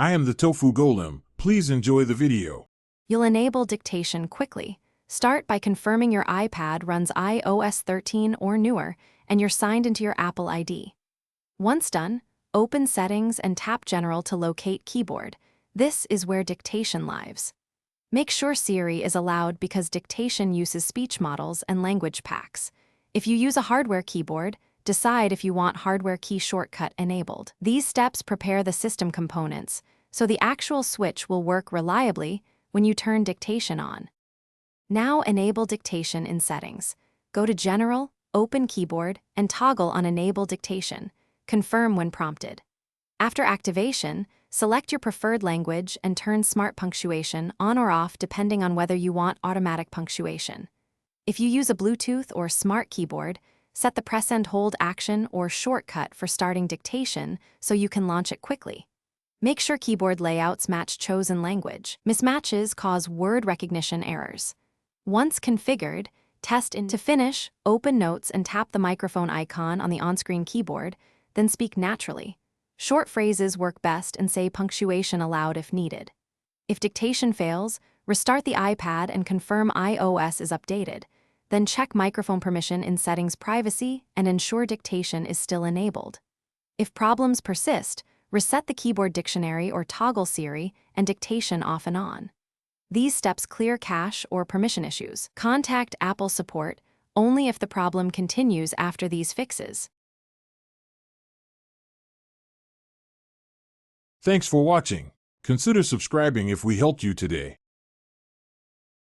I am the Tofu Golem. Please enjoy the video. You'll enable dictation quickly. Start by confirming your iPad runs iOS 13 or newer and you're signed into your Apple ID. Once done, open Settings and tap General to locate Keyboard. This is where dictation lives. Make sure Siri is allowed because dictation uses speech models and language packs. If you use a hardware keyboard, decide if you want hardware key shortcut enabled. These steps prepare the system components, so the actual switch will work reliably when you turn dictation on. Now enable dictation in Settings. Go to General, open Keyboard, and toggle on Enable Dictation. Confirm when prompted. After activation, select your preferred language and turn Smart Punctuation on or off depending on whether you want automatic punctuation. If you use a Bluetooth or Smart Keyboard, set the press and hold action or shortcut for starting dictation so you can launch it quickly. Make sure keyboard layouts match chosen language. Mismatches cause word recognition errors. Once configured, test to finish, open Notes and tap the microphone icon on the on-screen keyboard, then speak naturally. Short phrases work best and say punctuation aloud if needed. If dictation fails, restart the iPad and confirm iOS is updated. Then check microphone permission in Settings Privacy and ensure dictation is still enabled. If problems persist, reset the keyboard dictionary or toggle Siri and dictation off and on. These steps clear cache or permission issues. Contact Apple support only if the problem continues after these fixes. Thanks for watching. Consider subscribing if we helped you today.